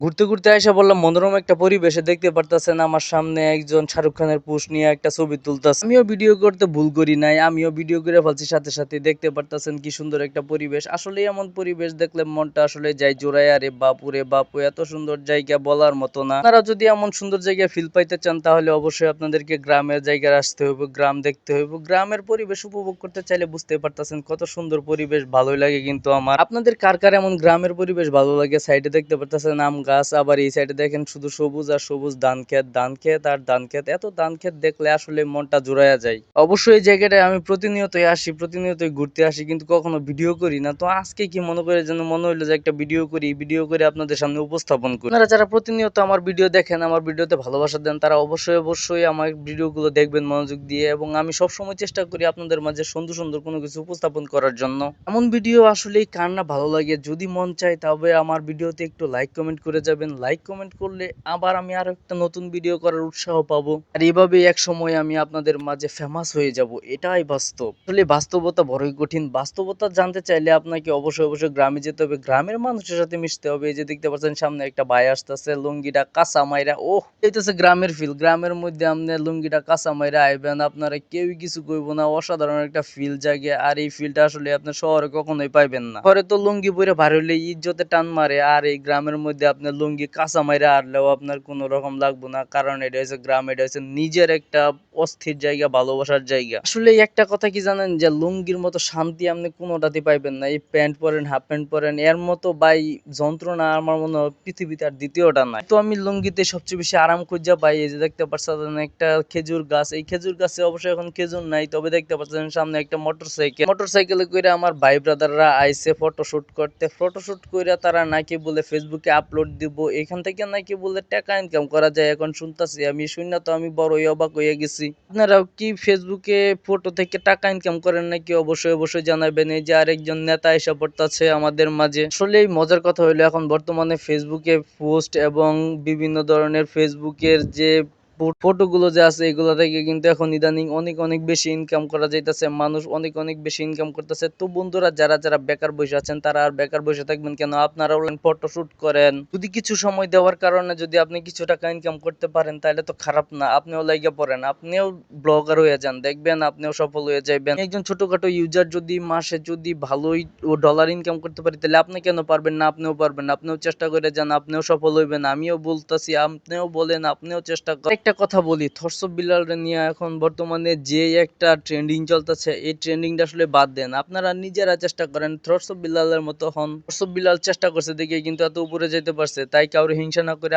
ঘুরতে, ঘুরতে আইসা বললাম মনোরম একটা পরিবেশে দেখতে পারতাছেন আমার সামনে একজন শাহরুখ খানের পোস্ট নিয়ে একটা ছবি তুলতাছে। আমিও ভিডিও করতে ভুল করি নাই। আমিও ভিডিও করে ফেলছি সাথে, সাথে। দেখতে পারতাছেন কি সুন্দর একটা পরিবেশ। আসলেই এমন পরিবেশ দেখলে মনটা আসলে যায় জুড়াইয়া রে বাপু রে বাপু! এত সুন্দর জায়গা বলার মতো না। আপনারা যদি এমন সুন্দর জায়গায় ফিল পাইতে চান তাহলে অবশ্যই আপনাদেরকে গ্রামের জায়গায় আসতে হইব, গ্রাম দেখতে হইব। গ্রামের পরিবেশ উপভোগ করতে চাইলে বুঝতে পারতাছেন কত সুন্দর পরিবেশ, ভালোই লাগে কিন্তু আমার। আপনাদের কার, কার এমন গ্রামের পরিবেশ ভালো লাগে? সাইডে দেখতে পারতাছেন আম গাছ, আবার এই সাইডে দেখেন শুধু সবুজ আর সবুজ, ধান ক্ষেত, ধান ক্ষেত আর ধান ক্ষেত। এত ধান ক্ষেত দেখলে আসলে মনটা জুড়াইয়া যায়। অবশ্যই এই জায়গাটায় আমি প্রতিনিয়তই আসি, প্রতিনিয়তই ঘুরতে আসি, কিন্তু কখনো ভিডিও করি না। তো আজকে কি মনে করে যেন মনে হইলো যে একটা ভিডিও করি, ভিডিও করে আপনাদের সামনে উপস্থাপন করি। আপনারা যারা প্রতিনিয়ত আমার ভিডিও দেখেন, আমার ভিডিওতে ভালোবাসা দেন, তারা অবশ্যই অবশ্যই আমার ভিডিওগুলো দেখবেন মনোযোগ দিয়ে। এবং আমি সবসময় চেষ্টা করি আপনাদের মাঝে সুন্দর সুন্দর কোনো কিছু উপস্থাপন করার জন্য। এমন ভিডিও আসলেই কার না ভালো লাগে? যদি মন চায় তবে আমার ভিডিওতে একটু লাইক কমেন্ট করে যাবেন। লাইক কমেন্ট করলে আবার আমি আরো একটা নতুন ভিডিও করার উৎসাহ পাবো। আর এভাবেই এক সময় আমি আপনাদের মাঝে ফেমাস হয়ে যাব। এটাই বাস্তব। আসলে বাস্তবতা বড়ই কঠিন। বাস্তবতা জানতে চাইলে আপনাকে অবশ্যই অবশ্যই গ্রামে যেতে হবে, গ্রামের মানুষের সাথে মিশতে হবে। এই যে দেখতে পাচ্ছেন সামনে একটা ভাই আসতেছে, লুঙ্গিটা কাঁচা মাইরা, ওহ এইটাছে গ্রামের ফিল। গ্রামের মধ্যে আপনি লুঙ্গিটা কাঁচা মাইরা আইবেন, আপনারা কেউই কিছু কইব না। অসাধারণ একটা ফিল জাগে। আর এই ফিলটা আসলে আপনি শহরে কখনোই পাইবেন না। শহরে তো লুঙ্গি পরে ভার হইলে ইজ্জতে টান মারে, আর এই গ্রামের মধ্যে আপনার লুঙ্গি কাঁচা মাইরা হারলেও আপনার কোনো রকম লাগবো না। কারণ এটা হচ্ছে গ্রাম, এটা হচ্ছে নিজের একটা অস্থির জায়গা, ভালোবাসার জায়গা। আসলে একটা কথা কি জানেন, যে লুঙ্গির মতো শান্তি আপনি কোনোটাতে পাইবেন না। এই প্যান্ট পরেন, হাফ প্যান্ট পরেন, এর মতো ভাই যন্ত্রণা আমার মনে হয় পৃথিবীতে আর দ্বিতীয়টা নাই। তো আমি লুঙ্গিতে সবচেয়ে বেশি আরাম খুঁজে পাই। এই যে দেখতে পাচ্ছেন একটা খেজুর গাছ, এই খেজুর গাছে অবশ্যই এখন খেজুর নাই, তবে দেখতে পাচ্ছেন সামনে একটা মোটরসাইকেল। মোটরসাইকেলে করে আমার ভাই ব্রাদাররা আইছে ফটোশুট করতে। ফটোশুট করে তারা নাকি বলে ফেসবুকে আপলোড দিব, এখান থেকে নাকি বলে টাকা ইনকাম করা যায়। এখন শুনতাছি, আমি শুনে তো আমি বড়ই অবাক হয়ে গেছি। আপনারাও কি ফেসবুকে ফটো থেকে টাকা ইনকাম করেন নাকি? অবশ্যই অবশ্যই জানাবেন। এই যে আরেকজন নেতা এসে পড়তাছে আমাদের মাঝে। আসলে মজার কথা হইলো এখন বর্তমানে ফেসবুকে পোস্ট এবং বিভিন্ন ধরনের ফেসবুকের যে ফটোগুলো যে আছে এগুলো থেকে কিন্তু এখন ইদানিং অনেক অনেক বেশি ইনকাম করা যাইতেছে। মানুষ অনেক অনেক বেশি ইনকাম করতেছে। তো বন্ধুরা, যারা যারা বেকার বসে আছেন তারা আর বেকার বসে থাকবেন কেন? আপনারা অনলাইন ফটো শুট করেন। যদি কিছু সময় দেওয়ার কারণে যদি আপনি কিছু টাকা ইনকাম করতে পারেন তাহলে তো খারাপ না। আপনিও লাইগা পড়েন, আপনিও ব্লগার হয়ে যান, দেখবেন আপনিও সফল হয়ে যাবেন। একজন ছোটখাটো ইউজার যদি মাসে যদি ভালোই ডলার ইনকাম করতে পারি তাহলে আপনি কেন পারবেন না? আপনিও পারবেন। আপনিও চেষ্টা করে যান, আপনিও সফল হইবেন। আমিও বলতাছি, আপনিও বলেন, আপনিও চেষ্টা করেন। একটা কথা বলি, থর্স বিলালরে নিয়ে এখন বর্তমানে যে একটা ট্রেন্ডিং চলতেছে, এই ট্রেন্ডিংটা আসলে বাদ দেন। আপনারা নিজেরা চেষ্টা করেন থর্স বিলালের মতো হন। থর্স বিলাল চেষ্টা করছে দেখে কিন্তু এত উপরে যেতে পারছে। তাই কারো হিংসা না করে